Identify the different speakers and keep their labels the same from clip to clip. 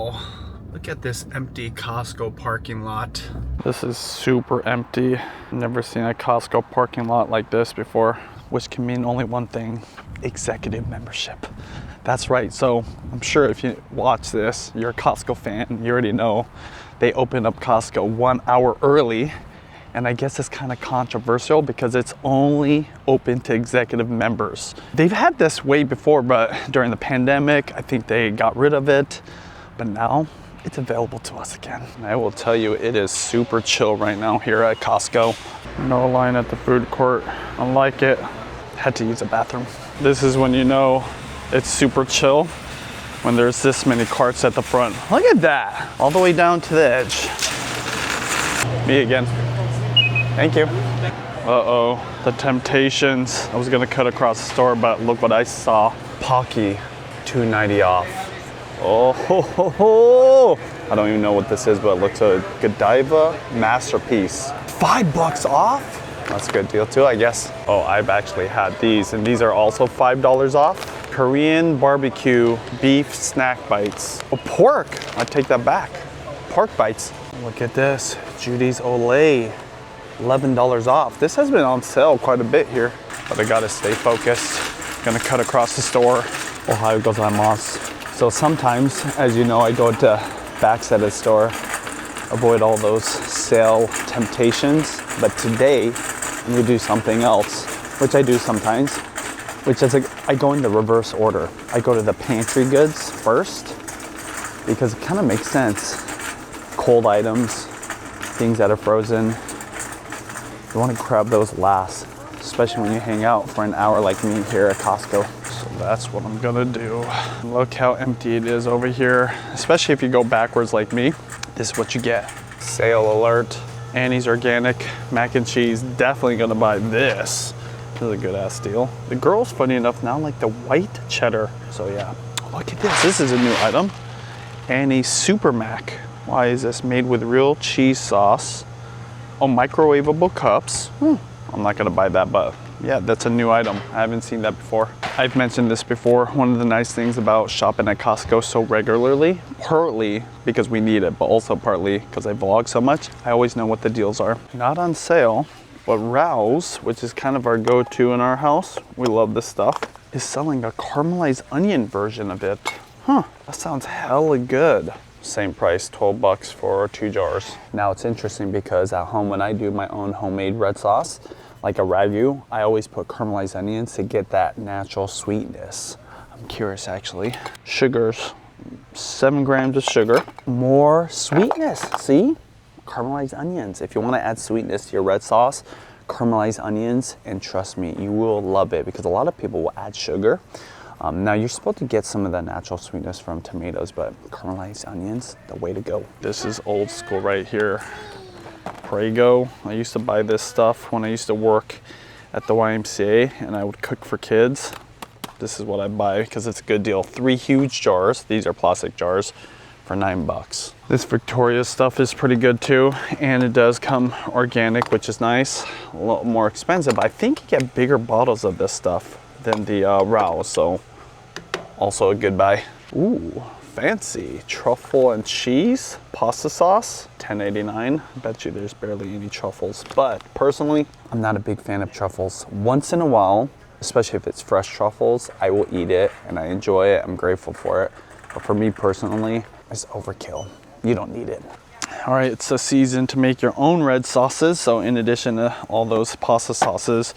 Speaker 1: Wow, look at this empty Costco parking lot.
Speaker 2: This is super empty. Never seen a Costco parking lot like this before, which can mean only one thing: executive membership. That's right. So I'm sure if you watch this, you're a Costco fan, you already know they opened up Costco 1 hour early. And I guess it's kind of controversial because it's only open to executive members. They've had this way before, but during the pandemic, I think they got rid of it. But now it's available to us again. And I will tell you, it is super chill right now here at Costco. No line at the food court. I like it. Had to use a bathroom. This is when you know it's super chill, when there's this many carts at the front. Look at that, all the way down to the edge. Me again. Thank you. Uh-oh, the temptations. I was gonna cut across the store, but look what I saw. Pocky, $2.90 off. Oh, ho, ho, ho. I don't even know what this is, but it looks a Godiva masterpiece. $5 off? That's a good deal too, I guess. Oh, I've actually had these, and these are also $5 off. Korean barbecue beef snack bites. Oh, pork, I take that back. Pork bites. Look at this, Judy's Olay. $11 off. This has been on sale quite a bit here, but I gotta stay focused. Gonna cut across the store. Ohio gozaimasu. So sometimes, as you know, I go to backside of the store, avoid all those sale temptations. But today, I'm gonna do something else, which I do sometimes, which is I go in the reverse order. I go to the pantry goods first, because it kind of makes sense. Cold items, things that are frozen, you want to grab those last, especially when you hang out for an hour like me here at Costco. So that's what I'm gonna do. Look how empty it is over here, especially if you go backwards like me. This is what you get. Sale alert. Annie's Organic Mac and Cheese. Definitely gonna buy this. This is a good ass deal. The girls, funny enough, now like the white cheddar. So yeah, look at this. This is a new item. Annie's Super Mac. Why is this? Made with real cheese sauce. Oh, microwavable cups. I'm not gonna buy that, but yeah, that's a new item. I haven't seen that before. I've mentioned this before. One of the nice things about shopping at Costco so regularly, partly because we need it, but also partly because I vlog so much, I always know what the deals are. Not on sale, but Rouse, which is kind of our go-to in our house, we love this stuff, is selling a caramelized onion version of it. That sounds hella good. Same price, $12 for 2 jars. Now it's interesting because at home when I do my own homemade red sauce, like a ragu, I always put caramelized onions to get that natural sweetness. I'm curious actually. Sugars, 7 grams of sugar. More sweetness, see? Caramelized onions. If you want to add sweetness to your red sauce, caramelized onions, and trust me, you will love it because a lot of people will add sugar. Now you're supposed to get some of that natural sweetness from tomatoes, but caramelized onions, the way to go. This is old school right here. Prego. I used to buy this stuff when I used to work at the YMCA and I would cook for kids. This is what I buy because it's a good deal. 3 huge jars. These are plastic jars for $9. This Victoria stuff is pretty good too, and it does come organic, which is nice. A lot more expensive, but I think you get bigger bottles of this stuff than the Rouse, so also a good buy. Ooh, fancy. Truffle and cheese pasta sauce, $10.89. Bet you there's barely any truffles, but personally, I'm not a big fan of truffles. Once in a while, especially if it's fresh truffles, I will eat it and I enjoy it. I'm grateful for it. But for me personally, it's overkill. You don't need it. All right, it's the season to make your own red sauces. So in addition to all those pasta sauces,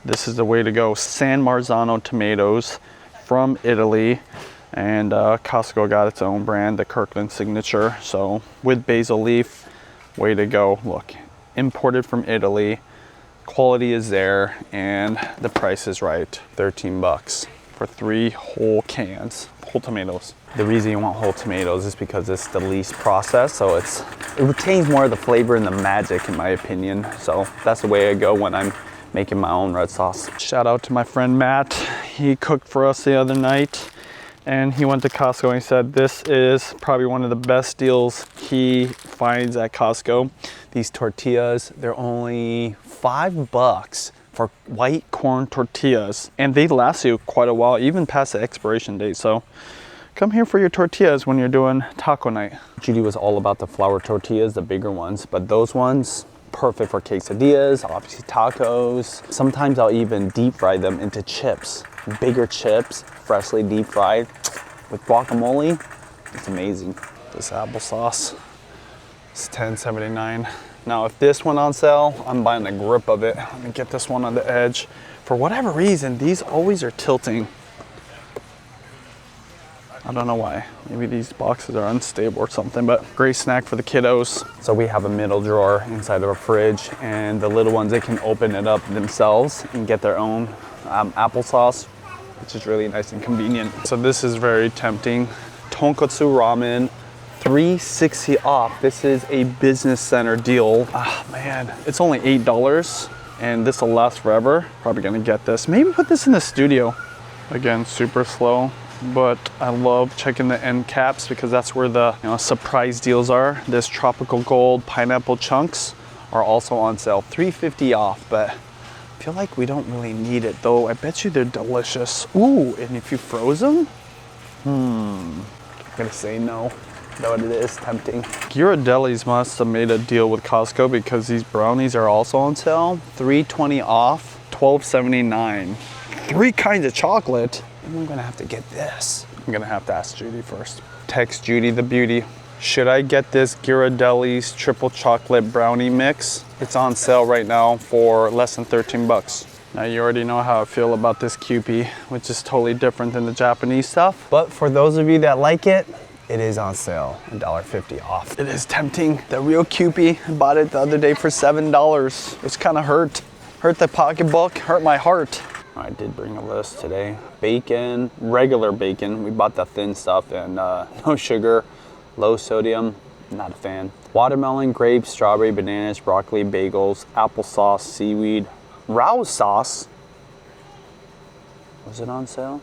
Speaker 2: this is the way to go. San Marzano tomatoes from Italy, and Costco got its own brand, the Kirkland Signature. So with basil leaf, way to go. Look, imported from Italy, quality is there, and the price is right. $13 for 3 whole cans, whole tomatoes. The reason you want whole tomatoes is because it's the least processed, so it retains more of the flavor and the magic, in my opinion. So that's the way I go when I'm making my own red sauce. Shout out to my friend Matt. He cooked for us the other night and he went to Costco and he said this is probably one of the best deals he finds at Costco. These tortillas, they're only $5 for white corn tortillas and they last you quite a while, even past the expiration date. So Come here for your tortillas when you're doing taco night. Judy was all about the flour tortillas, the bigger ones, but those ones, perfect for quesadillas, obviously tacos. Sometimes I'll even deep fry them into chips, bigger chips, freshly deep fried with guacamole. It's amazing. This applesauce is $10.79. Now, if this went on sale, I'm buying a grip of it. Let me get this one on the edge. For whatever reason, these always are tilting. I don't know why. Maybe these boxes are unstable or something, but great snack for the kiddos. So we have a middle drawer inside of a fridge, and the little ones, they can open it up themselves and get their own applesauce, which is really nice and convenient. So this is very tempting. Tonkotsu ramen, $3.60 off. This is a business center deal. Ah, man, it's only $8 and this will last forever. Probably gonna get this. Maybe put this in the studio. Again, super slow. But I love checking the end caps because that's where the surprise deals are. This tropical gold pineapple chunks are also on sale, $3.50 off, but I feel like we don't really need it though. I bet you they're delicious. Ooh, and if you froze them, I'm gonna say no, but it is tempting. Ghirardelli's must have made a deal with Costco because these brownies are also on sale, $3.20 off, $12.79. 3 kinds of chocolate. I'm gonna have to get this. I'm gonna have to ask Judy first. Text Judy the beauty. Should I get this Ghirardelli's triple chocolate brownie mix? It's on sale right now for less than 13 bucks. Now you already know how I feel about this Kewpie, which is totally different than the Japanese stuff.
Speaker 3: But for those of you that like it, it is on sale, $1.50 off.
Speaker 2: It is tempting. The real Kewpie, I bought it the other day for $7, which kind of hurt. Hurt the pocketbook, hurt my heart. I did bring a list today. Bacon, regular bacon. We bought the thin stuff and no sugar, low sodium, not a fan. Watermelon, grapes, strawberry, bananas, broccoli, bagels, applesauce, seaweed, Rouse sauce. Was it on sale?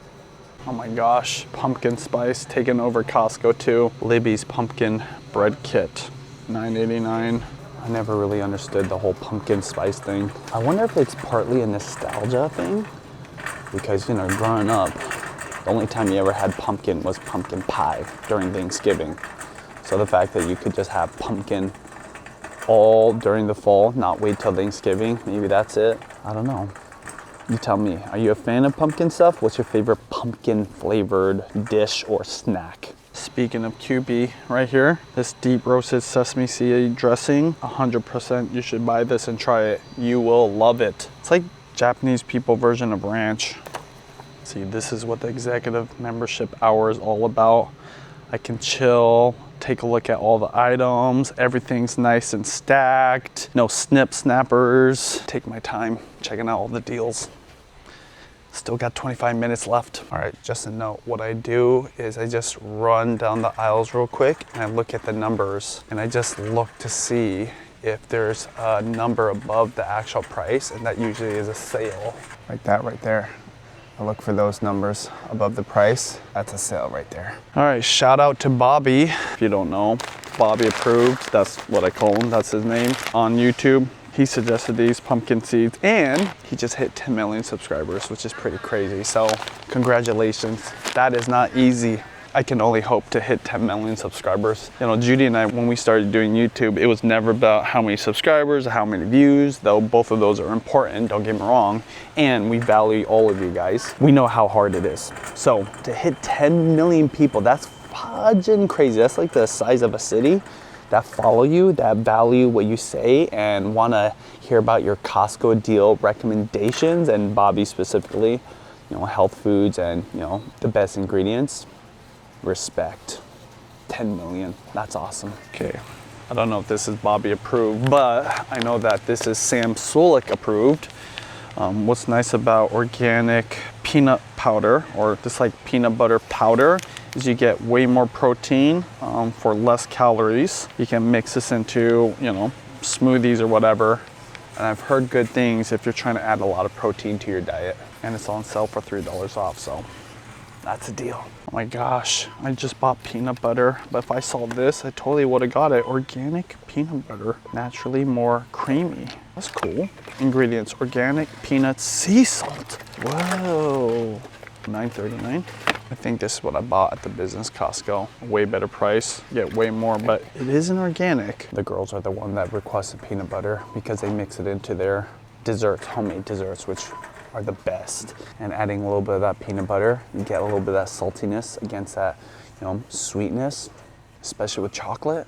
Speaker 2: Oh my gosh, pumpkin spice taking over Costco too. Libby's pumpkin bread kit, $9.89. I never really understood the whole pumpkin spice thing. I wonder if it's partly a nostalgia thing. Because, growing up, the only time you ever had pumpkin was pumpkin pie during Thanksgiving. So the fact that you could just have pumpkin all during the fall, not wait till Thanksgiving, maybe that's it. I don't know. You tell me, are you a fan of pumpkin stuff? What's your favorite pumpkin flavored dish or snack? Speaking of Kewpie, right here, this deep roasted sesame seed dressing, 100% you should buy this and try it. You will love it. It's like Japanese people version of ranch. See, this is what the executive membership hour is all about. I can chill, take a look at all the items. Everything's nice and stacked. No snappers. Take my time checking out all the deals. Still got 25 minutes left. All right, just a note, what I do is I just run down the aisles real quick and I look at the numbers and I just look to see if there's a number above the actual price, and that usually is a sale.
Speaker 3: Like that right there. I look for those numbers above the price. That's a sale right there.
Speaker 2: All right, shout out to Bobby. If you don't know, Bobby Approved, that's what I call him, that's his name, on YouTube. He suggested these pumpkin seeds and he just hit 10 million subscribers, which is pretty crazy. So congratulations, that is not easy. I can only hope to hit 10 million subscribers. Judy and I, when we started doing YouTube, it was never about how many subscribers, how many views, though both of those are important, don't get me wrong. And we value all of you guys. We know how hard it is. So to hit 10 million people, that's fudging crazy. That's like the size of a city that follow you, that value what you say and wanna hear about your Costco deal recommendations, and Bobby specifically, health foods and the best ingredients. Respect. 10 million, that's awesome. Okay, I don't know if this is Bobby approved, but I know that this is Sam Sulik approved. What's nice about organic peanut powder, or just like peanut butter powder, is you get way more protein for less calories. You can mix this into, smoothies or whatever. And I've heard good things if you're trying to add a lot of protein to your diet. And it's on sale for $3 off, so that's a deal. Oh my gosh, I just bought peanut butter, but if I saw this, I totally would have got it. Organic peanut butter, naturally more creamy. That's cool. Ingredients, organic peanuts, sea salt. Whoa, $9.39. I think this is what I bought at the business Costco. Way better price, get way more, but it isn't organic. The girls are the one that requested peanut butter because they mix it into their desserts, homemade desserts, which are the best. And adding a little bit of that peanut butter, you get a little bit of that saltiness against that, sweetness, especially with chocolate.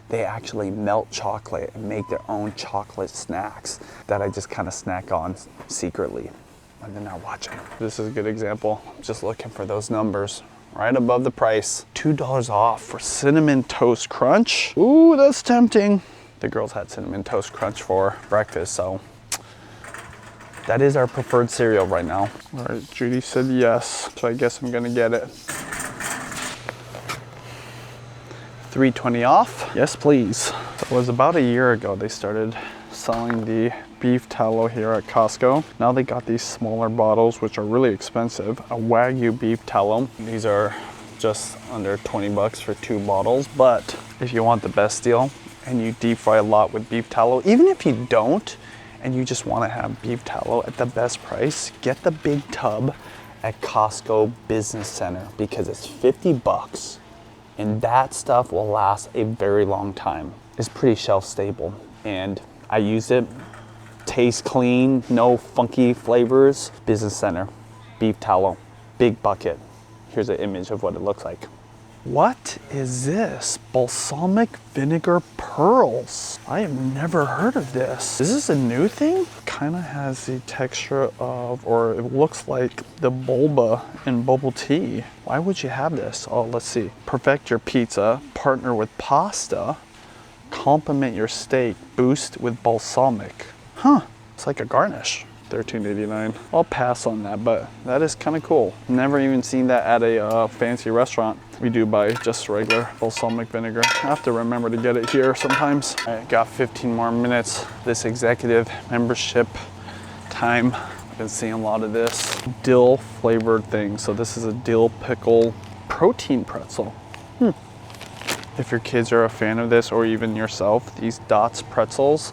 Speaker 2: They actually melt chocolate and make their own chocolate snacks that I just kind of snack on secretly when they're not watching. This is a good example. Just looking for those numbers right above the price. $2 off for Cinnamon Toast Crunch. Ooh, that's tempting. The girls had Cinnamon Toast Crunch for breakfast, so that is our preferred cereal right now. All right, Judy said yes, so I guess I'm gonna get it. $3.20 off. Yes, please. It was about a year ago they started selling the beef tallow here at Costco. Now they got these smaller bottles, which are really expensive. A Wagyu beef tallow. These are just under 20 bucks for 2 bottles. But if you want the best deal and you deep fry a lot with beef tallow, even if you don't, and you just want to have beef tallow at the best price, get the big tub at Costco Business Center because it's 50 bucks. And that stuff will last a very long time. It's pretty shelf stable. And I use it, tastes clean, no funky flavors. Business Center, beef tallow, big bucket. Here's an image of what it looks like. What is this? Balsamic vinegar pearls. I have never heard of this. Is this a new thing? Kind of has the texture of, or it looks like the boba in bubble tea. Why would you have this? Oh, let's see. Perfect your pizza, partner with pasta, complement your steak, boost with balsamic. Huh, it's like a garnish. $13.89. I'll pass on that, but that is kind of cool. Never even seen that at a fancy restaurant. We do buy just regular balsamic vinegar. I have to remember to get it here sometimes. I got 15 more minutes. This executive membership time. I've been seeing a lot of this dill flavored thing. So this is a dill pickle protein pretzel. If your kids are a fan of this, or even yourself, these Dots pretzels,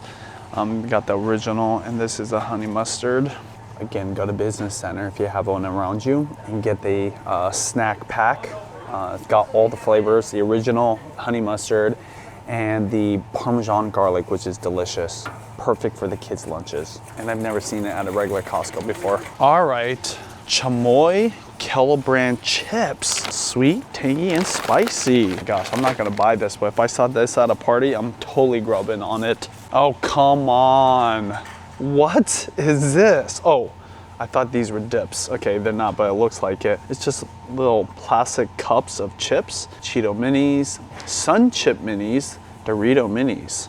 Speaker 2: we got the original, and this is a honey mustard. Again, go to Business Center if you have one around you and get the snack pack. It's got all the flavors, the original honey mustard and the Parmesan garlic, which is delicious. Perfect for the kids' lunches. And I've never seen it at a regular Costco before. All right, chamoy Kettle brand chips. Sweet, tangy, and spicy. Gosh, I'm not gonna buy this, but if I saw this at a party, I'm totally grubbing on it. Oh, come on. What is this? Oh, I thought these were dips. Okay, they're not, but it looks like it. It's just little plastic cups of chips. Cheeto minis, Sun Chip minis, Dorito minis.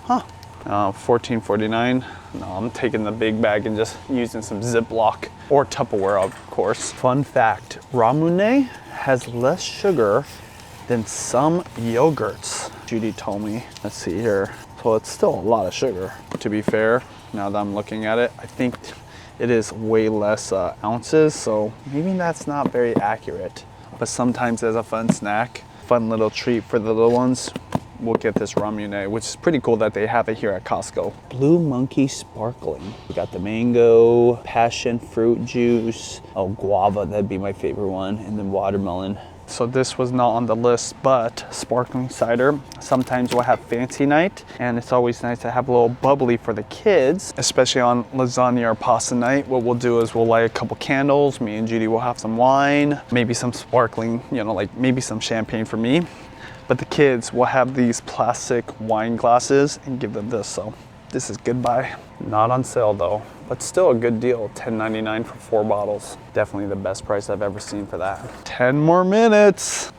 Speaker 2: Huh. $14.49. No, I'm taking the big bag and just using some Ziploc or Tupperware, of course. Fun fact, ramune has less sugar than some yogurts, Judy told me. Let's see here. So it's still a lot of sugar. To be fair, now that I'm looking at it, I think it is way less ounces, so maybe that's not very accurate. But sometimes as a fun snack, fun little treat for the little ones, we'll get this ramune, which is pretty cool that they have it here at Costco. Blue Monkey Sparkling. We got the mango, passion fruit juice, guava, that'd be my favorite one, and then watermelon. So this was not on the list, but sparkling cider. Sometimes we'll have fancy night, and it's always nice to have a little bubbly for the kids, especially on lasagna or pasta night. What we'll do is we'll light a couple candles. Me and Judy will have some wine, maybe some sparkling, like maybe some champagne for me. But the kids will have these plastic wine glasses and give them this, so this is goodbye. Not on sale though, but still a good deal. $10.99 for 4 bottles. Definitely the best price I've ever seen for that. 10 more minutes.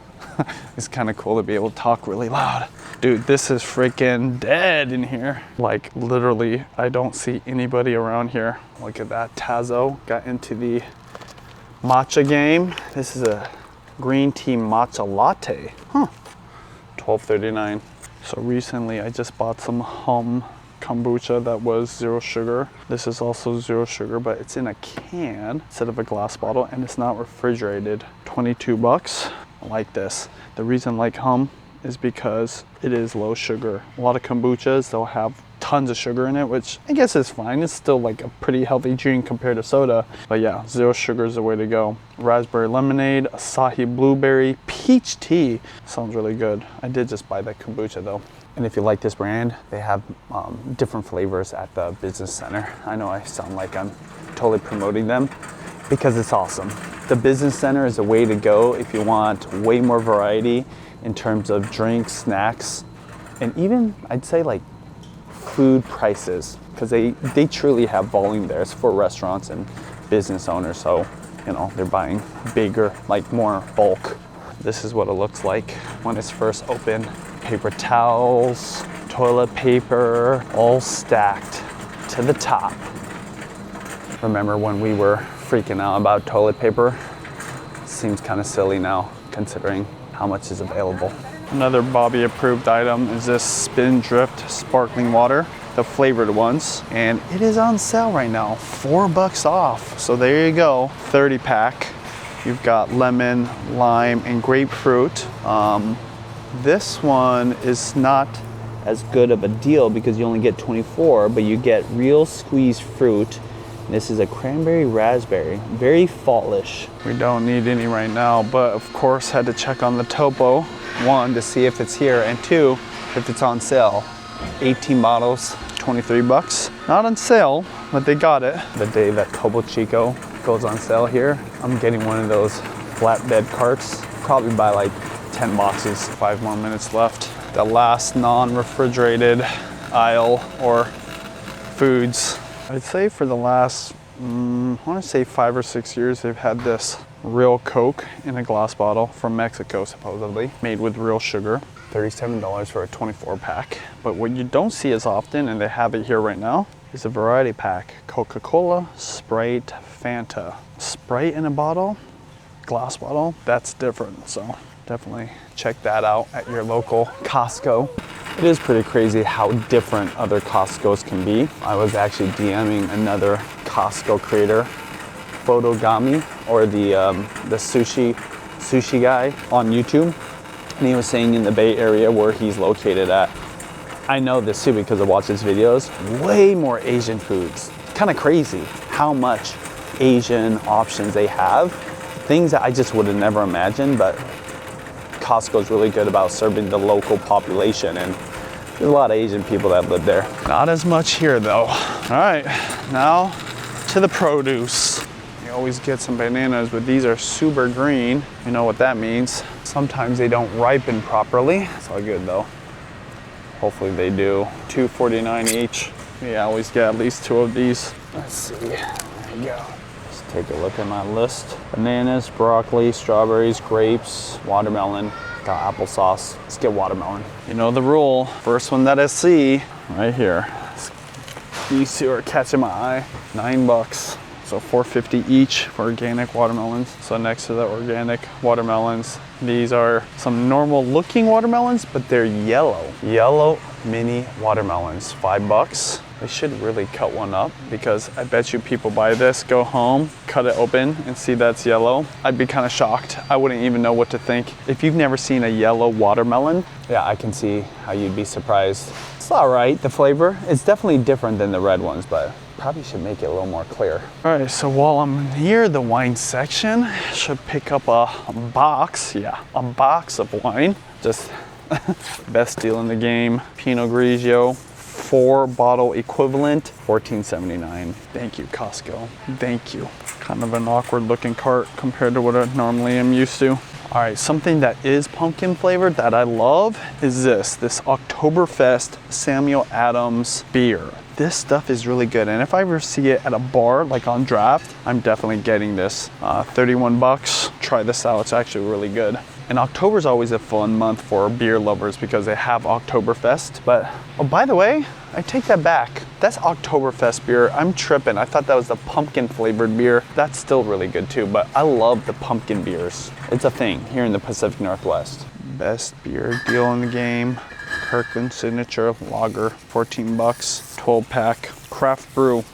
Speaker 2: It's kind of cool to be able to talk really loud. Dude, this is freaking dead in here. Like literally, I don't see anybody around here. Look at that, Tazo got into the matcha game. This is a green tea matcha latte. Huh. $12.39. So recently I just bought some Hum kombucha that was 0 sugar. This is also 0 sugar, but it's in a can instead of a glass bottle, and it's not refrigerated. 22 bucks. I like this. The reason I like Hum is because it is low sugar. A lot of kombuchas, they'll have tons of sugar in it, which I guess is fine. It's still like a pretty healthy drink compared to soda. But yeah, 0 sugar is the way to go. Raspberry lemonade, acai blueberry, peach tea. Sounds really good. I did just buy that kombucha though. And if you like this brand, they have different flavors at the business center. I know I sound like I'm totally promoting them because it's awesome. The business center is a way to go if you want way more variety in terms of drinks, snacks, and even I'd say like food prices, because they truly have volume there. It's for restaurants and business owners, so you know they're buying bigger, like more bulk. This is what it looks like when it's first open. Paper towels, toilet paper, all stacked to the top. Remember when we were freaking out about toilet paper? Seems kind of silly now considering how much is available. Another Bobby approved item is this Spindrift sparkling water, the flavored ones, and it is on sale right now, $4 off. So there you go, 30 pack. You've got lemon, lime, and grapefruit. This one is not as good of a deal because you only get 24, but you get real squeezed fruit. This is a cranberry raspberry, very fallish. We don't need any right now, but of course had to check on the topo. 1, to see if it's here, and 2, if it's on sale. 18 bottles, $23. Not on sale, but they got it. The day that Topo Chico goes on sale here, I'm getting one of those flatbed carts, probably buy like 10 boxes. 5 more minutes left. The last non-refrigerated aisle or foods. I'd say for the last, I want to say 5 or 6 years, they've had this real Coke in a glass bottle from Mexico, supposedly, made with real sugar. $37 for a 24 pack. But what you don't see as often, and they have it here right now, is a variety pack. Coca-Cola, Sprite, Fanta. Sprite in a bottle, glass bottle, that's different. So definitely check that out at your local Costco. It is pretty crazy how different other Costco's can be. I was actually DMing another Costco creator, Photogami, or the sushi guy on YouTube, and he was saying in the Bay Area where he's located at, I know this too because I watch his videos, way more Asian foods. Kind of crazy how much Asian options they have, things that I just would have never imagined, but Costco is really good about serving the local population, and there's a lot of Asian people that live there. Not as much here though. All right, now to the produce. You always get some bananas, but these are super green. You know what that means. Sometimes they don't ripen properly. It's all good though. Hopefully they do. $2.49 each. Yeah, I always get at least 2 of these. Let's see, there you go. Let's take a look at my list. Bananas, broccoli, strawberries, grapes, watermelon. Got applesauce. Let's get watermelon. You know the rule. First one that I see, right here. These 2 are catching my eye. $9. So $4.50 each for organic watermelons. So next to the organic watermelons, these are some normal looking watermelons, but they're yellow. Yellow mini watermelons, $5. They should really cut one up because I bet you people buy this, go home, cut it open and see that's yellow. I'd be kind of shocked. I wouldn't even know what to think. If you've never seen a yellow watermelon, yeah, I can see how you'd be surprised. It's all right, the flavor. It's definitely different than the red ones, but probably should make it a little more clear. All right, so while I'm near the wine section, I should pick up a box of wine. Just best deal in the game. Pinot Grigio, 4-bottle equivalent, $14.79. Thank you, Costco. Thank you. Kind of an awkward looking cart compared to what I normally am used to. All right, something that is pumpkin flavored that I love is this Oktoberfest Samuel Adams beer. This stuff is really good, and if I ever see it at a bar, like on draft, I'm definitely getting this. 31 bucks. Try this out, it's actually really good. And October is always a fun month for beer lovers because they have Oktoberfest. But, oh, by the way, I take that back. That's Oktoberfest beer. I'm tripping. I thought that was the pumpkin flavored beer. That's still really good too, but I love the pumpkin beers. It's a thing here in the Pacific Northwest. Best beer deal in the game. Kirkland Signature Lager, 14 bucks, 12 pack, craft brew.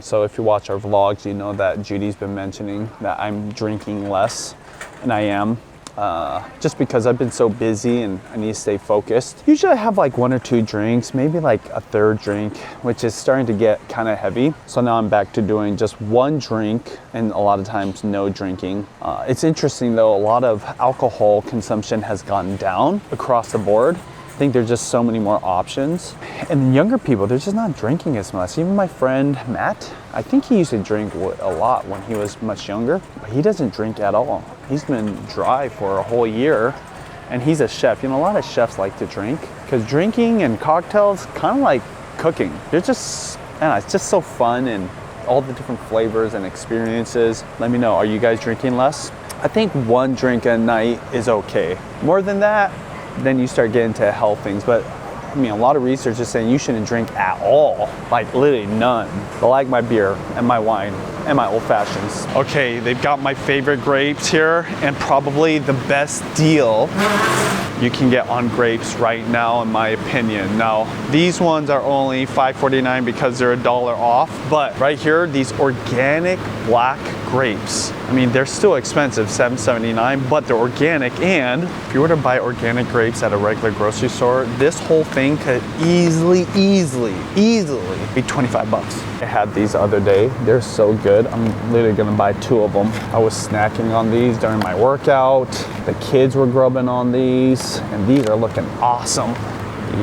Speaker 2: So if you watch our vlogs, you know that Judy's been mentioning that I'm drinking less, and I am. just because I've been so busy and I need to stay focused. Usually I have like 1 or 2 drinks, maybe like a 3rd drink, which is starting to get kind of heavy. So now I'm back to doing just 1 drink and a lot of times no drinking. It's interesting though, a lot of alcohol consumption has gone down across the board. I think there's just so many more options. And younger people, they're just not drinking as much. Even my friend Matt, I think he used to drink a lot when he was much younger, but he doesn't drink at all. He's been dry for a whole year, and he's a chef. You know, a lot of chefs like to drink, because drinking and cocktails, kind of like cooking. They're just, it's just so fun, and all the different flavors and experiences. Let me know, are you guys drinking less? I think 1 drink a night is okay. More than that, then you start getting to health things. But I mean, a lot of research is saying you shouldn't drink at all, like literally none. I like my beer and my wine and my old fashions. Okay, they've got my favorite grapes here, and probably the best deal you can get on grapes right now, in my opinion. Now, these ones are only $5.49 because they're $1 off, but right here, these organic black grapes, I mean, they're still expensive, $7.79, but they're organic, and if you were to buy organic grapes at a regular grocery store, this whole thing could easily be 25 bucks. I had these the other day. They're so good. I'm literally gonna buy 2 of them. I was snacking on these during my workout. The kids were grubbing on these, and these are looking awesome.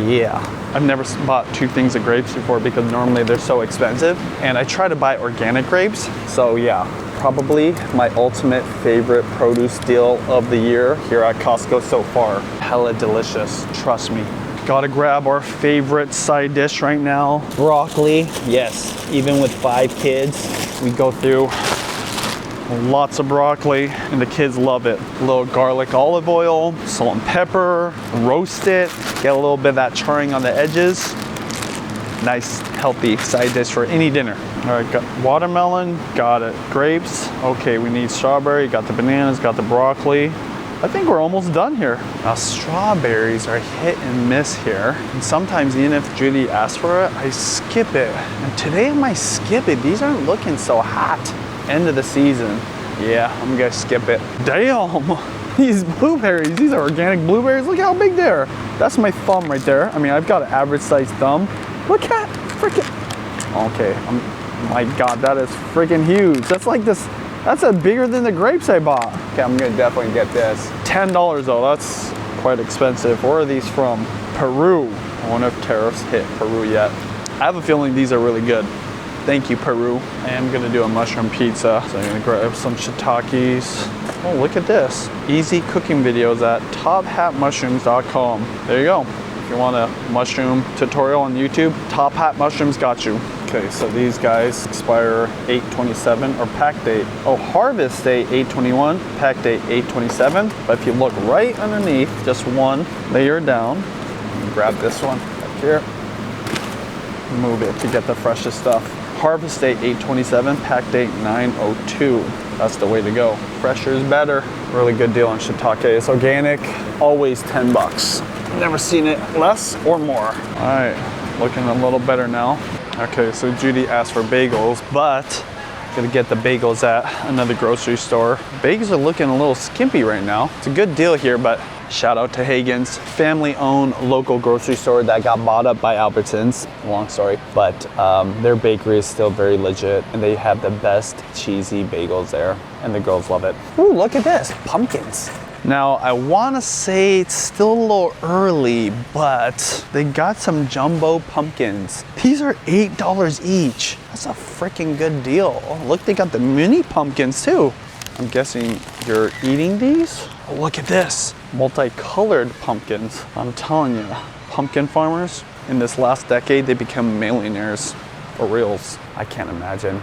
Speaker 2: Yeah. I've never bought 2 things of grapes before because normally they're so expensive, and I try to buy organic grapes. So yeah, probably my ultimate favorite produce deal of the year here at Costco so far. Hella delicious, trust me. Gotta grab our favorite side dish right now. Broccoli, yes, even with 5 kids, we go through lots of broccoli, and the kids love it. A little garlic olive oil, salt and pepper, roast it, get a little bit of that charring on the edges. Nice, healthy side dish for any dinner. All right, got watermelon, got it. Grapes, okay, we need strawberry, got the bananas, got the broccoli. I think we're almost done here. Now, strawberries are hit and miss here. And sometimes even if Judy asks for it, I skip it. And today I might skip it. These aren't looking so hot. End of the season. Yeah, I'm gonna skip it. Damn, these blueberries, these are organic blueberries. Look how big they are. That's my thumb right there. I mean, I've got an average sized thumb. Look at freaking, okay, my God, that is freaking huge. That's like this, that's bigger than the grapes I bought.
Speaker 3: Okay, I'm gonna definitely get this.
Speaker 2: $10 though, that's quite expensive. Where are these from? Peru. I wonder if tariffs hit Peru yet. I have a feeling these are really good. Thank you, Peru. I am gonna do a mushroom pizza. So I'm gonna grab some shiitakes. Oh, look at this. Easy cooking videos at tophatmushrooms.com. There you go. If you want a mushroom tutorial on YouTube, Top Hat Mushrooms got you. Okay, so these guys expire 8/27 or pack date. Oh, harvest date 8/21, pack date 8/27. But if you look right underneath, just one layer down, grab this one up here, move it to get the freshest stuff. Harvest date 8/27, pack date 9/02. That's the way to go. Fresher is better. Really good deal on shiitake. It's organic, always 10 bucks. Never seen it less or more. All right, looking a little better now. Okay, so Judy asked for bagels, but gonna get the bagels at another grocery store. Bagels are looking a little skimpy right now. It's a good deal here, but shout out to Hagen's, family-owned local grocery store that got bought up by Albertsons. Long story, but their bakery is still very legit, and they have the best cheesy bagels there, and the girls love it. Ooh, look at this, pumpkins. Now, I wanna say it's still a little early, but they got some jumbo pumpkins. These are $8 each. That's a freaking good deal. Oh, look, they got the mini pumpkins too. I'm guessing you're eating these? Oh, look at this, multicolored pumpkins. I'm telling you, pumpkin farmers, in this last decade, they become millionaires for reals. I can't imagine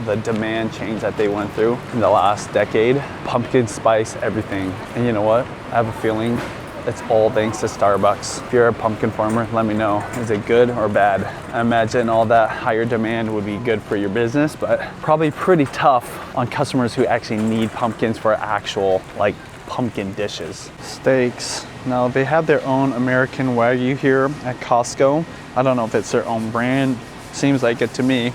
Speaker 2: the demand change that they went through in the last decade. Pumpkin spice everything. And you know what? I have a feeling it's all thanks to Starbucks. If you're a pumpkin farmer, let me know. Is it good or bad? I imagine all that higher demand would be good for your business, but probably pretty tough on customers who actually need pumpkins for actual, like, pumpkin dishes. Steaks. Now, they have their own American Wagyu here at Costco. I don't know if it's their own brand. Seems like it to me.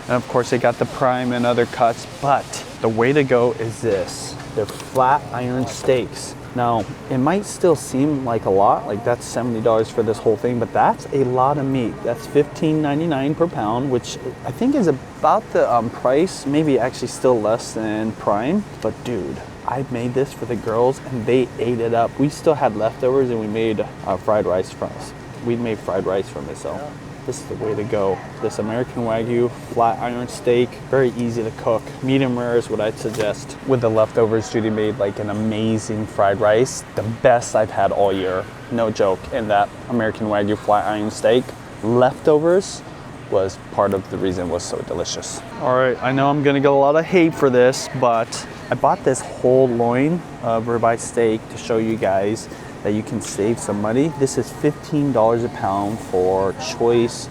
Speaker 2: And of course they got the prime and other cuts, but the way to go is this. They're flat iron steaks. Now, it might still seem like a lot, like that's $70 for this whole thing, but that's a lot of meat. That's $15.99 per pound, which I think is about the price, maybe actually still less than Prime. But dude, I made this for the girls and they ate it up. We still had leftovers and we made fried rice from it. We made fried rice from it, so this is the way to go. This American Wagyu flat iron steak, very easy to cook. Medium rare is what I'd suggest. With the leftovers, Judy made like an amazing fried rice, the best I've had all year, no joke. And that American Wagyu flat iron steak, leftovers, was part of the reason it was so delicious. All right, I know I'm gonna get a lot of hate for this, but I bought this whole loin of ribeye steak to show you guys that you can save some money. This is $15 a pound for choice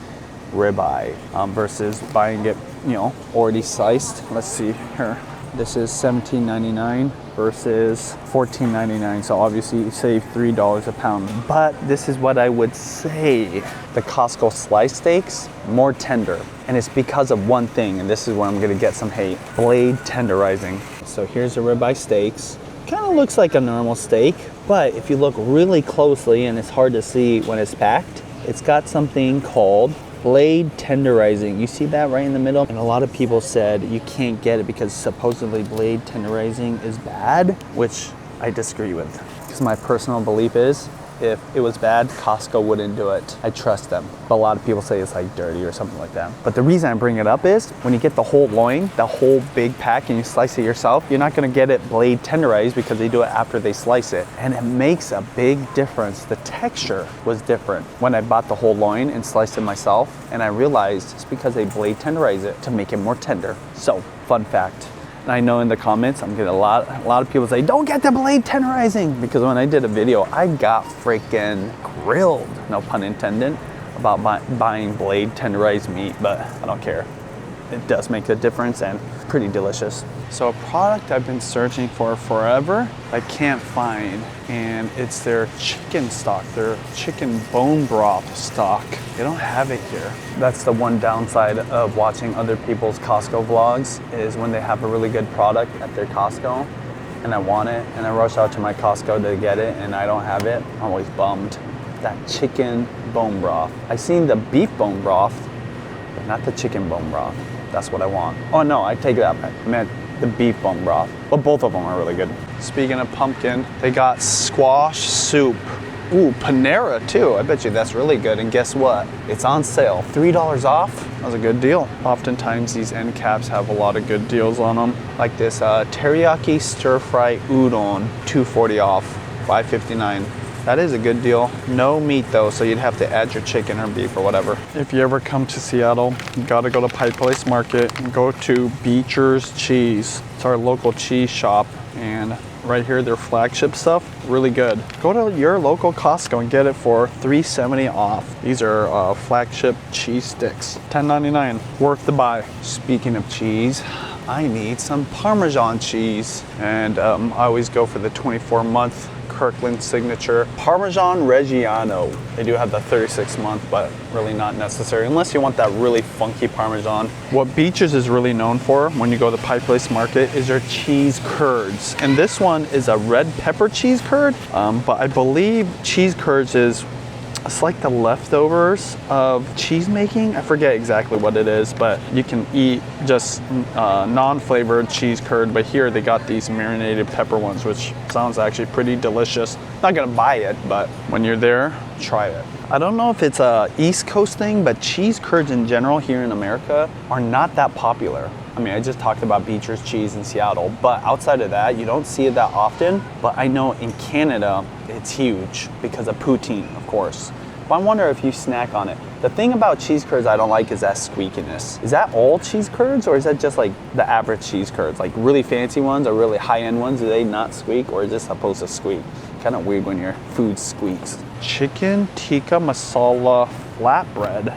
Speaker 2: ribeye versus buying it, you know, already sliced. Let's see here. This is $17.99 versus $14.99. So obviously you save $3 a pound. But this is what I would say. The Costco slice steaks, more tender. And it's because of one thing, and this is where I'm gonna get some hate. Blade tenderizing. So here's the ribeye steaks. Kind of looks like a normal steak, but if you look really closely, and it's hard to see when it's packed, it's got something called blade tenderizing. You see that right in the middle? And a lot of people said you can't get it because supposedly blade tenderizing is bad, which I disagree with. Because my personal belief is, if it was bad, Costco wouldn't do it. I trust them. But a lot of people say it's like dirty or something like that. But the reason I bring it up is when you get the whole loin, the whole big pack, and you slice it yourself, you're not gonna get it blade tenderized because they do it after they slice it. And it makes a big difference. The texture was different when I bought the whole loin and sliced it myself. And I realized it's because they blade tenderize it to make it more tender. So, fun fact. And I know in the comments, I'm getting a lot of people say, don't get the blade tenderizing, because when I did a video, I got freaking grilled, no pun intended, about buying blade tenderized meat, but I don't care. It does make a difference and pretty delicious. So a product I've been searching for forever, I can't find, and it's their chicken stock, their chicken bone broth stock. They don't have it here. That's the one downside of watching other people's Costco vlogs, is when they have a really good product at their Costco and I want it and I rush out to my Costco to get it and I don't have it, I'm always bummed. That chicken bone broth. I seen the beef bone broth, but not the chicken bone broth. That's what I want. Oh no, I take that back. I meant the beef bone broth. But both of them are really good. Speaking of pumpkin, they got squash soup. Ooh, Panera too. I bet you that's really good. And guess what? It's on sale. $3 off. That was a good deal. Oftentimes these end caps have a lot of good deals on them. Like this teriyaki stir fry udon, $2.40 off, $5.59. That is a good deal. No meat though, so you'd have to add your chicken or beef or whatever. If you ever come to Seattle, you gotta go to Pike Place Market and go to Beecher's Cheese. It's our local cheese shop, and right here, their flagship stuff, really good. Go to your local Costco and get it for $3.70 off. These are flagship cheese sticks, $10.99, worth the buy. Speaking of cheese, I need some Parmesan cheese, and I always go for the 24-month Kirkland signature Parmesan Reggiano. They do have the 36-month, but really not necessary unless you want that really funky Parmesan. What Beecher's is really known for when you go to Pike Place Market is their cheese curds. And this one is a red pepper cheese curd, but I believe cheese curds is, it's like the leftovers of cheese making. I forget exactly what it is, but you can eat just non-flavored cheese curd. But here they got these marinated pepper ones, which sounds actually pretty delicious. Not gonna buy it, but when you're there, try it. I don't know if it's a East Coast thing, but cheese curds in general here in America are not that popular. I mean, I just talked about Beecher's cheese in Seattle, but outside of that, you don't see it that often. But I know in Canada, it's huge because of poutine, of course. But I wonder if you snack on it. The thing about cheese curds I don't like is that squeakiness. Is that all cheese curds, or is that just like the average cheese curds? Like really fancy ones or really high-end ones, do they not squeak, or is it supposed to squeak? Kind of weird when your food squeaks. Chicken tikka masala flatbread.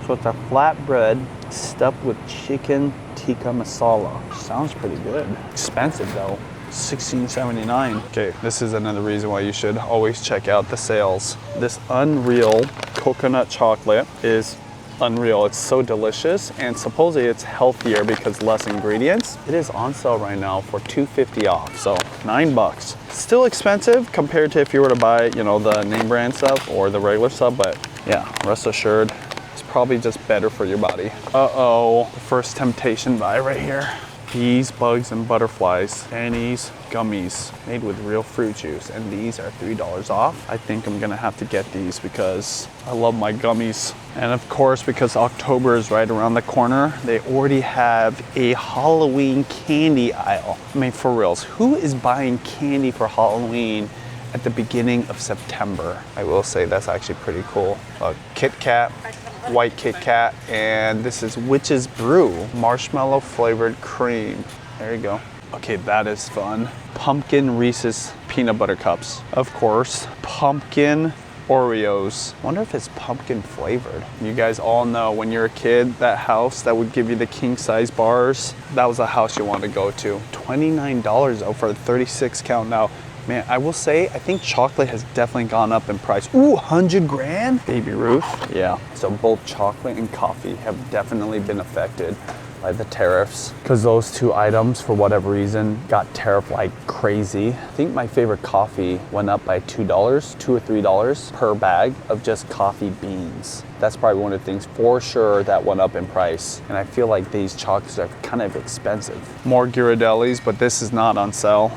Speaker 2: So it's a flatbread stuffed with chicken tikka masala. Sounds pretty good. Expensive though. $16.79. Okay, this is another reason why you should always check out the sales. This Unreal coconut chocolate is unreal. It's so delicious, and supposedly it's healthier because less ingredients. It is on sale right now for $2.50 off, so $9. Still expensive compared to if you were to buy, you know, the name brand stuff or the regular stuff, but yeah, rest assured, it's probably just better for your body. Uh-oh, the first temptation buy right here. Bees, bugs, and butterflies. Annie's gummies made with real fruit juice, and these are $3 off. I think I'm gonna have to get these because I love my gummies. And of course, because October is right around the corner, they already have a Halloween candy aisle. I mean, for reals, who is buying candy for Halloween at the beginning of September? I will say that's actually pretty cool. Kit Kat, white Kit Kat, and this is Witch's Brew, marshmallow flavored cream. There you go. Okay, that is fun. Pumpkin Reese's peanut butter cups. Of course, pumpkin Oreos. Wonder if it's pumpkin flavored. You guys all know when you're a kid, that house that would give you the king size bars, that was a house you wanted to go to. $29 though for a 36 count now. Man, I will say, I think chocolate has definitely gone up in price. Ooh, 100 grand? Baby Ruth. Yeah, so both chocolate and coffee have definitely been affected by the tariffs, because those two items, for whatever reason, got tariffed like crazy. I think my favorite coffee went up by $2 or $3 per bag of just coffee beans. That's probably one of the things for sure that went up in price. And I feel like these chocolates are kind of expensive. More Ghirardellis, but this is not on sale.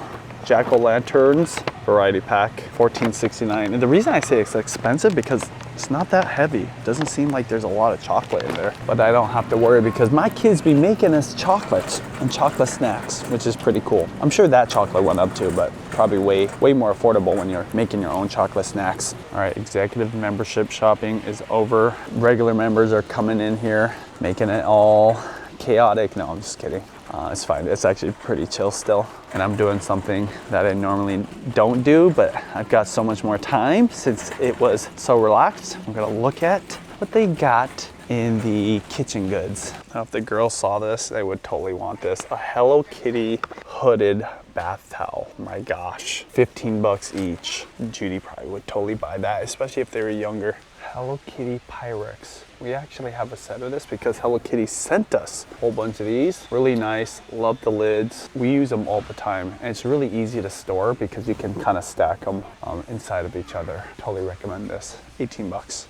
Speaker 2: Jack-o'-lanterns variety pack, $14.69. And the reason I say it's expensive because it's not that heavy. It doesn't seem like there's a lot of chocolate in there. But I don't have to worry because my kids be making us chocolates and chocolate snacks, which is pretty cool. I'm sure that chocolate went up too, but probably way more affordable when you're making your own chocolate snacks. All right, executive membership shopping is over. Regular members are coming in here, making it all chaotic. No, I'm just kidding. It's fine. It's actually pretty chill still. And I'm doing something that I normally don't do, but I've got so much more time since it was so relaxed. I'm gonna look at what they got in the kitchen goods. Now, if the girls saw this, they would totally want this. A Hello Kitty hooded bath towel. My gosh, 15 bucks each. Judy probably would totally buy that, especially if they were younger. Hello Kitty Pyrex. We actually have a set of this because Hello Kitty sent us a whole bunch of these. Really nice, love the lids. We use them all the time, and it's really easy to store because you can kind of stack them inside of each other. Totally recommend this. 18 bucks.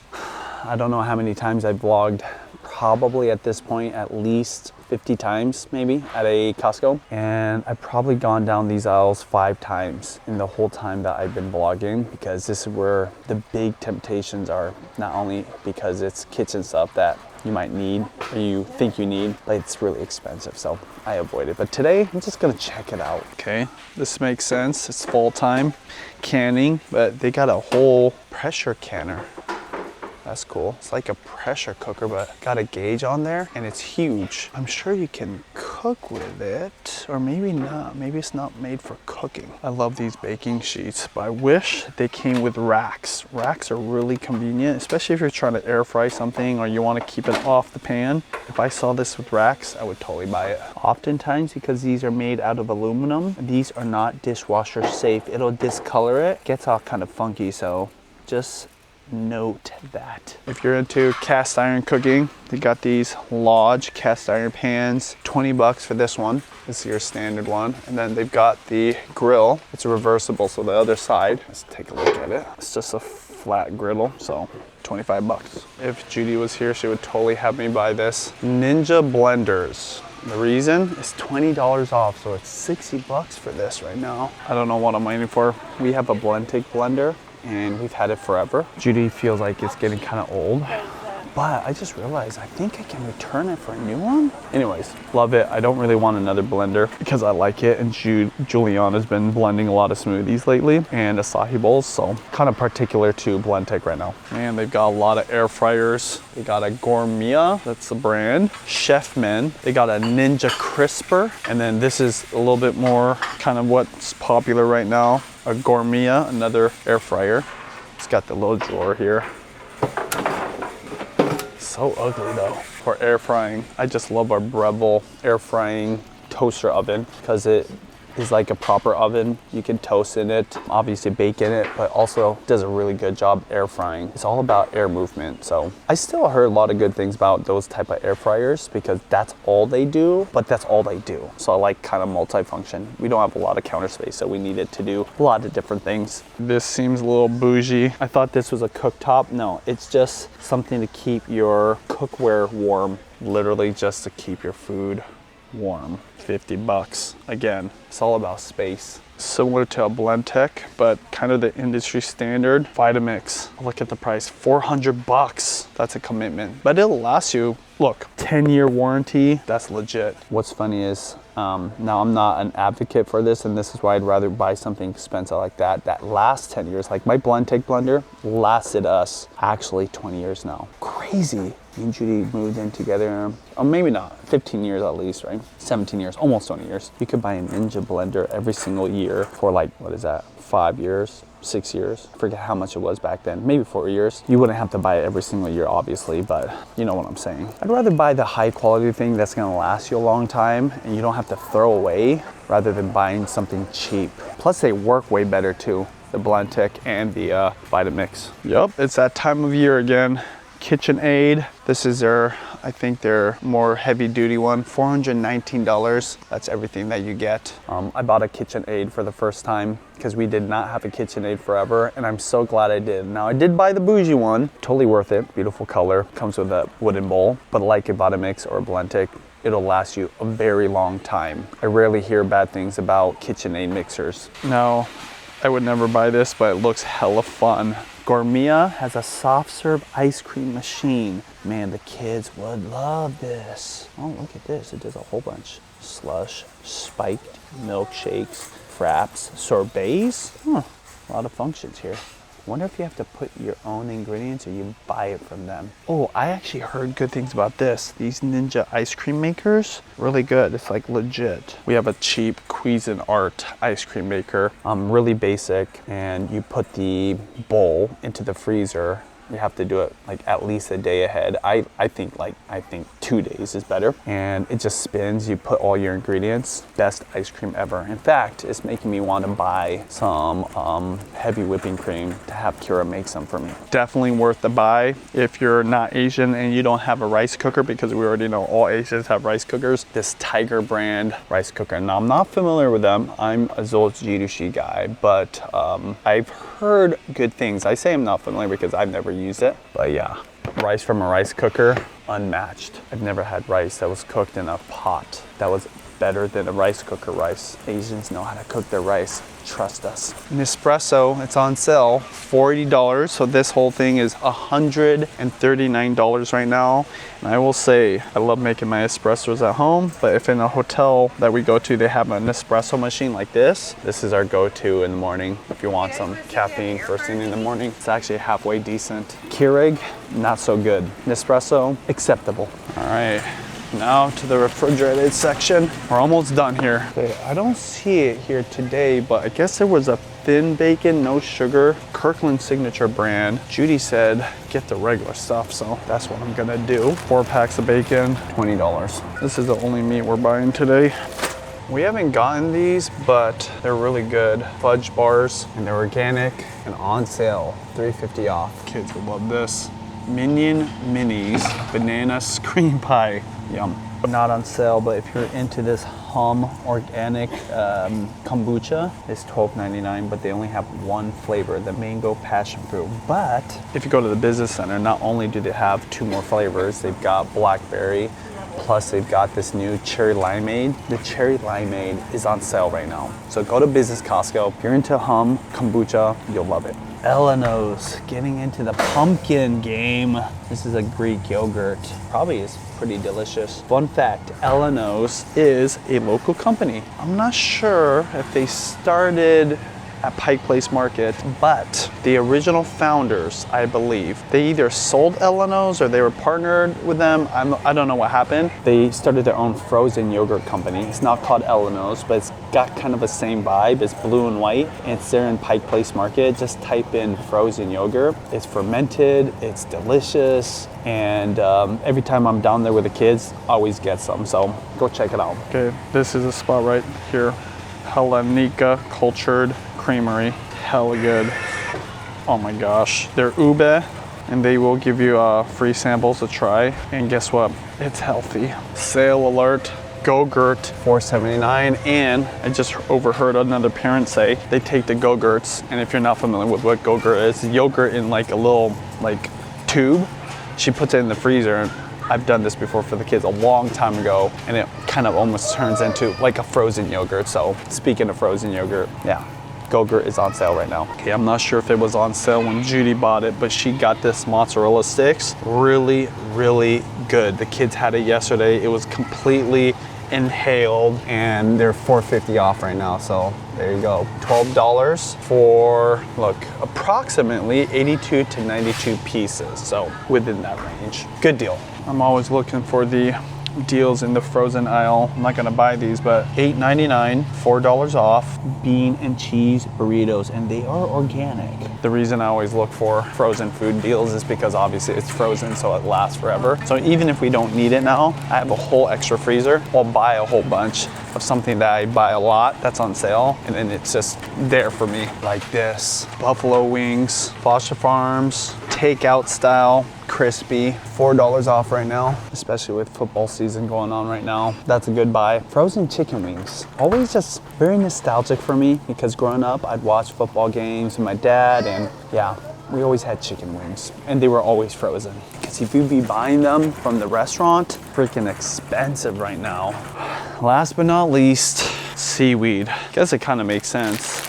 Speaker 2: I don't know how many times I've vlogged, probably at this point at least 50 times maybe at a Costco, and I've probably gone down these aisles 5 times in the whole time that I've been vlogging, because this is where the big temptations are, not only because it's kitchen stuff that you might need or you think you need, but it's really expensive, so I avoid it. But today I'm just gonna check it out. Okay, this makes sense. It's fall time, canning, but they got a whole pressure canner. That's cool. It's like a pressure cooker, but got a gauge on there, and it's huge. I'm sure you can cook with it, or maybe not. Maybe it's not made for cooking. I love these baking sheets, but I wish they came with racks. Racks are really convenient, especially if you're trying to air fry something or you want to keep it off the pan. If I saw this with racks, I would totally buy it. Oftentimes, because these are made out of aluminum, these are not dishwasher safe. It'll discolor it. Gets all kind of funky, so just note that. If you're into cast iron cooking, they got these Lodge cast iron pans, 20 bucks for this one. This is your standard one. And then they've got the grill. It's reversible, so the other side, let's take a look at it. It's just a flat griddle, so 25 bucks. If Judy was here, she would totally have me buy this. Ninja blenders. The reason is $20 off, so it's 60 bucks for this right now. I don't know what I'm waiting for. We have a Blendtic blender, and we've had it forever. Judy feels like it's getting kind of old, but I just realized I think I can return it for a new one. Anyways, love it. I don't really want another blender because I like it, and Juliana's been blending a lot of smoothies lately and acai bowls, so kind of particular to Blendtic right now. And they've got a lot of air fryers. They got a Gourmet, that's the brand. Chefman, they got a Ninja Crisper, and then this is a little bit more kind of what's popular right now. A Gourmet, another air fryer. It's got the little drawer here. So ugly though. For air frying, I just love our Breville air frying toaster oven because it is like a proper oven. You can toast in it, obviously bake in it, but also does a really good job air frying. It's all about air movement. So I still heard a lot of good things about those type of air fryers because that's all they do, but that's all they do. So I like kind of multifunction. We don't have a lot of counter space, so we needed to do a lot of different things. This seems a little bougie. I thought this was a cooktop. No, it's just something to keep your cookware warm, literally just to keep your food warm. 50 bucks. Again, it's all about space. Similar to a blend tech, but kind of the industry standard. Vitamix, look at the price, 400 bucks. That's a commitment, but it'll last you, look, 10-year warranty. That's legit. What's funny is, now I'm not an advocate for this, and this is why I'd rather buy something expensive like that lasts 10 years. Like my blend tech blender lasted us actually 20 years now. Crazy. Me and Judy moved in together, or maybe not, 15 years at least, right? 17 years, almost 20 years. You could buy a Ninja blender every single year for like, what is that, 5 years, 6 years? I forget how much it was back then, maybe 4 years. You wouldn't have to buy it every single year, obviously, but you know what I'm saying. I'd rather buy the high quality thing that's gonna last you a long time and you don't have to throw away rather than buying something cheap. Plus they work way better too, the blend tech and the Vitamix. Yep, it's that time of year again. KitchenAid. This is their, I think their more heavy duty one, $419. That's everything that you get. I bought a KitchenAid for the first time because we did not have a KitchenAid forever, and I'm so glad I did. Now I did buy the bougie one, totally worth it, beautiful color, comes with a wooden bowl, but like a Vitamix or a blend tech, it'll last you a very long time. I rarely hear bad things about KitchenAid mixers. No, I would never buy this, but it looks hella fun. Gourmet has a soft serve ice cream machine. Man, the kids would love this. Oh, look at this. It does a whole bunch. Slush, spiked milkshakes, fraps, sorbets. A lot of functions here. Wonder if you have to put your own ingredients or you buy it from them. Oh, I actually heard good things about this. These Ninja ice cream makers, really good. It's like legit. We have a cheap Cuisinart ice cream maker, really basic, and you put the bowl into the freezer. You have to do it like at least a day ahead. I think 2 days is better. And it just spins, you put all your ingredients. Best ice cream ever. In fact, it's making me want to buy some heavy whipping cream to have Kira make some for me. Definitely worth the buy if you're not Asian and you don't have a rice cooker, because we already know all Asians have rice cookers. This Tiger brand rice cooker. Now I'm not familiar with them. I'm a Zoljirushi guy, but I've heard good things. I say I'm not familiar because I've never used it, but yeah, rice from a rice cooker, unmatched. I've never had rice that was cooked in a pot that was better than a rice cooker rice. Asians know how to cook their rice. Trust us. Nespresso, it's on sale, $40. So this whole thing is $139 right now. And I will say, I love making my espressos at home, but if in a hotel that we go to, they have an espresso machine like this is our go-to in the morning. If you want some caffeine first thing in the morning, it's actually halfway decent. Keurig, not so good. Nespresso, acceptable. All right. Now to the refrigerated section. We're almost done here. Okay, I don't see it here today, but I guess there was a thin bacon, no sugar, Kirkland signature brand. Judy said, get the regular stuff, so that's what I'm gonna do. 4 packs of bacon, $20. This is the only meat we're buying today. We haven't gotten these, but they're really good. Fudge bars, and they're organic and on sale, $3.50 off. Kids would love this. Minion Minis banana cream pie. Yum. Not on sale, but if you're into this Hum organic kombucha, it's $12.99, but they only have one flavor, the mango passion fruit. But if you go to the business center, not only do they have 2 more flavors, they've got blackberry, plus they've got this new cherry limeade. The cherry limeade is on sale right now. So go to Business Costco. If you're into Hum kombucha, you'll love it. Elenos, getting into the pumpkin game. This is a Greek yogurt. Probably is pretty delicious. Fun fact, Elenos is a local company. I'm not sure if they started at Pike Place Market, but the original founders, I believe, they either sold Elenos or they were partnered with them. I don't know what happened. They started their own frozen yogurt company. It's not called Elenos, but it's got kind of the same vibe. It's blue and white, and it's there in Pike Place Market. Just type in frozen yogurt. It's fermented, it's delicious, and every time I'm down there with the kids, I always get some, so go check it out. Okay, this is a spot right here. Hellenica Cultured Creamery. Hella good. Oh my gosh. They're ube, and they will give you free samples to try. And guess what? It's healthy. Sale alert. Go-Gurt.
Speaker 3: $4.79.
Speaker 2: And I just overheard another parent say they take the Go-Gurts, and if you're not familiar with what Go-Gurt is, yogurt in like a little like tube. She puts it in the freezer. And I've done this before for the kids a long time ago, and it kind of almost turns into like a frozen yogurt. So speaking of frozen yogurt, yeah, Go-Gurt is on sale right now. Okay, I'm not sure if it was on sale when Judy bought it, but she got this mozzarella sticks. Really, really good. The kids had it yesterday. It was completely inhaled,
Speaker 3: And they're $4.50 off right now, so there you go. $12
Speaker 2: for, look, approximately 82 to 92 pieces. So within that range. Good deal. I'm always looking for the deals in the frozen aisle. I'm not gonna buy these, but $8.99, $4 off, bean and cheese burritos, and they are organic. The reason I always look for frozen food deals is because obviously it's frozen, so it lasts forever. So even if we don't need it now, I have a whole extra freezer. I'll buy a whole bunch of something that I buy a lot that's on sale, and then it's just there for me. Like this, buffalo wings, Foster Farms, takeout style, crispy.
Speaker 3: $4 off right now.
Speaker 2: Especially with football season going on right now. That's a good buy.
Speaker 3: Frozen chicken wings.
Speaker 2: Always just very nostalgic for me, because growing up, I'd watch football games with my dad, and yeah, we always had chicken wings, and they were always frozen. Because if you'd be buying them from the restaurant, freaking expensive right now. Last but not least, seaweed. Guess it kind of makes sense.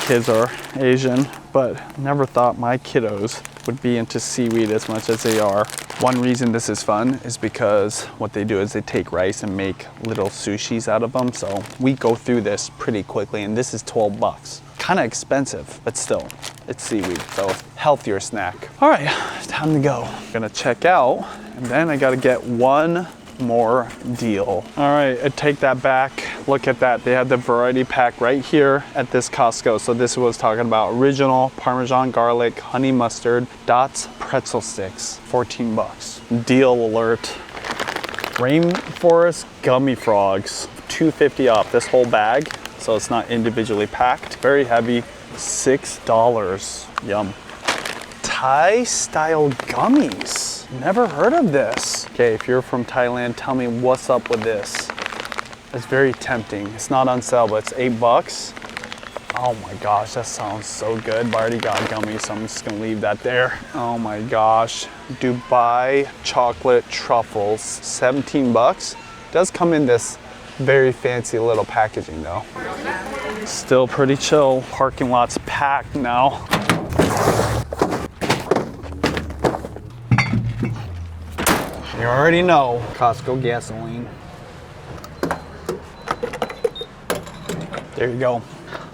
Speaker 2: Kids are Asian, but never thought my kiddos would be into seaweed as much as they are. One reason this is fun is because what they do is they take rice and make little sushis out of them. So we go through this pretty quickly, and this is 12 bucks. Kind of expensive, but still, it's seaweed, so healthier snack. All right, time to go. I'm gonna check out, and then I gotta get one more deal. All right, I take that back. Look at that. They had the variety pack right here at this Costco. So this was talking about original Parmesan garlic, honey mustard, Dots pretzel sticks, 14 bucks. Deal alert. Rainforest gummy frogs, $2.50 off this whole bag. So it's not individually packed. Very heavy, $6. Yum. Thai style gummies. Never heard of this. Okay, if you're from Thailand, tell me what's up with this. It's very tempting. It's not on sale, but it's 8 bucks. Oh my gosh, that sounds so good. But I already got gummies, so I'm just gonna leave that there. Oh my gosh. Dubai chocolate truffles, 17 bucks. Does come in this very fancy little packaging though. Still pretty chill. Parking lot's packed now. You already know, Costco gasoline. There you go.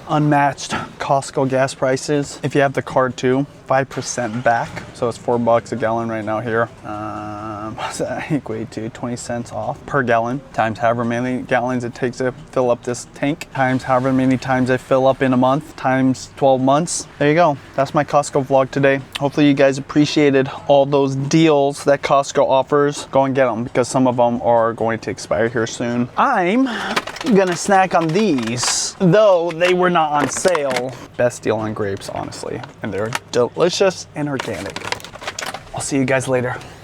Speaker 2: Unmatched Costco gas prices. If you have the card too, 5% back. So it's 4 bucks a gallon right now here. What's that equate to? 20 cents off per gallon, times however many gallons it takes to fill up this tank, times however many times I fill up in a month, times 12 months. There you go. That's my Costco vlog today. Hopefully you guys appreciated all those deals that Costco offers. Go and get them, because some of them are going to expire here soon. I'm gonna snack on these, though they were not on sale. Best deal on grapes, honestly. And they're delicious and organic. I'll see you guys later.